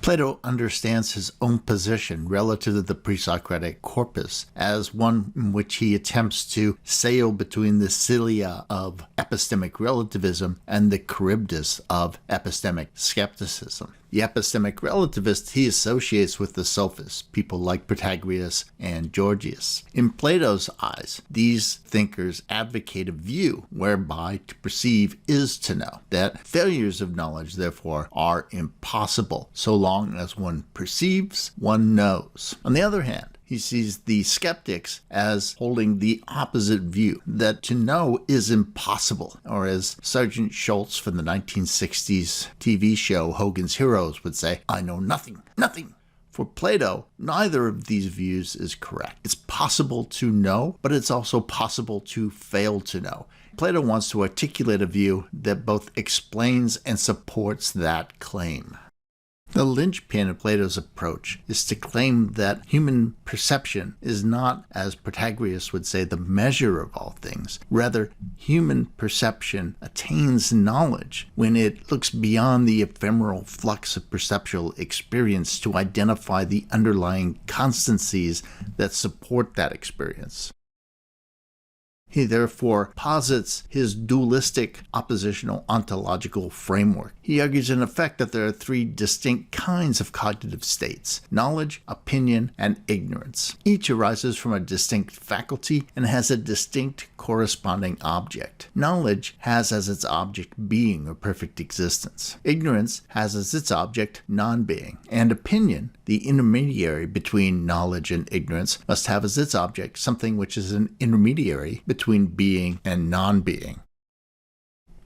Plato understands his own position relative to the pre-Socratic corpus as one in which he attempts to sail between the cilia of epistemic relativism and the Charybdis of epistemic skepticism. The epistemic relativist he associates with the sophists, people like Protagoras and Gorgias. In Plato's eyes, these thinkers advocate a view whereby to perceive is to know, that failures of knowledge, therefore, are impossible, so long as one perceives, one knows. On the other hand, he sees the skeptics as holding the opposite view, that to know is impossible, or as Sergeant Schultz from the 1960s TV show Hogan's Heroes would say, I know nothing, nothing. For Plato, neither of these views is correct. It's possible to know, but it's also possible to fail to know. Plato wants to articulate a view that both explains and supports that claim. The linchpin of Plato's approach is to claim that human perception is not, as Protagoras would say, the measure of all things. Rather, human perception attains knowledge when it looks beyond the ephemeral flux of perceptual experience to identify the underlying constancies that support that experience. He therefore posits his dualistic oppositional ontological framework. He argues in effect that there are three distinct kinds of cognitive states: knowledge, opinion, and ignorance. Each arises from a distinct faculty and has a distinct corresponding object. Knowledge has as its object being or perfect existence. Ignorance has as its object non-being. And opinion, the intermediary between knowledge and ignorance, must have as its object something which is an intermediary between being and non-being.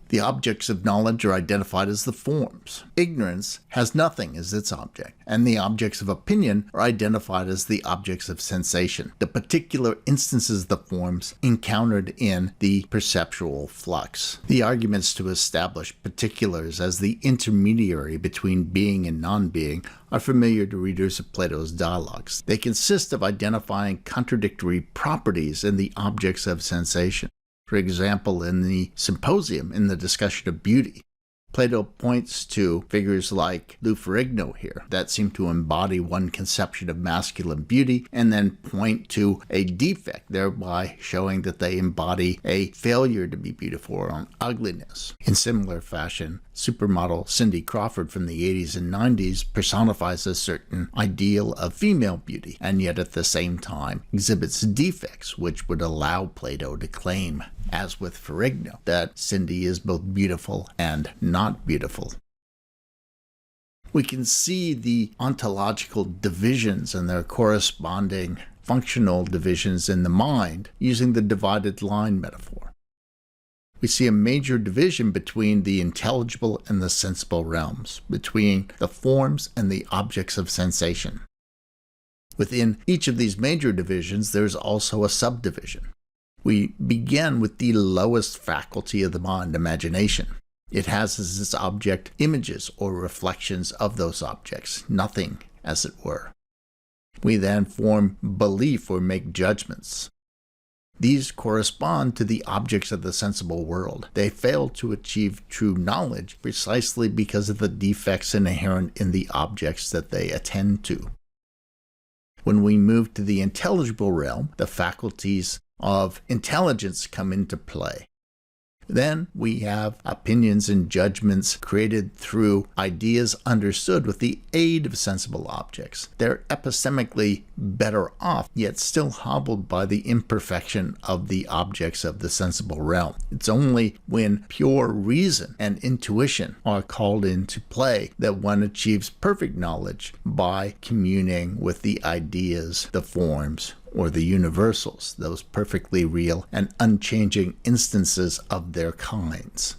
The objects of knowledge are identified as the forms. Ignorance has nothing as its object, and the objects of opinion are identified as the objects of sensation, the particular instances of the forms encountered in the perceptual flux. The arguments to establish particulars as the intermediary between being and non-being are familiar to readers of Plato's dialogues. They consist of identifying contradictory properties in the objects of sensation. For example, in the Symposium, in the discussion of beauty, Plato points to figures like Luferigno here that seem to embody one conception of masculine beauty and then point to a defect, thereby showing that they embody a failure to be beautiful or an ugliness. In similar fashion, supermodel Cindy Crawford from the 80s and 90s personifies a certain ideal of female beauty, and yet at the same time exhibits defects which would allow Plato to claim, as with Ferrigno, that Cindy is both beautiful and not beautiful. We can see the ontological divisions and their corresponding functional divisions in the mind using the divided line metaphor. We see a major division between the intelligible and the sensible realms, between the forms and the objects of sensation. Within each of these major divisions, there is also a subdivision. We begin with the lowest faculty of the mind, imagination. It has as its object images or reflections of those objects, nothing, as it were. We then form belief or make judgments. These correspond to the objects of the sensible world. They fail to achieve true knowledge precisely because of the defects inherent in the objects that they attend to. When we move to the intelligible realm, the faculties of intelligence come into play. Then we have opinions and judgments created through ideas understood with the aid of sensible objects. They're epistemically better off, yet still hobbled by the imperfection of the objects of the sensible realm. It's only when pure reason and intuition are called into play that one achieves perfect knowledge by communing with the ideas, the forms, or the universals, those perfectly real and unchanging instances of their kinds.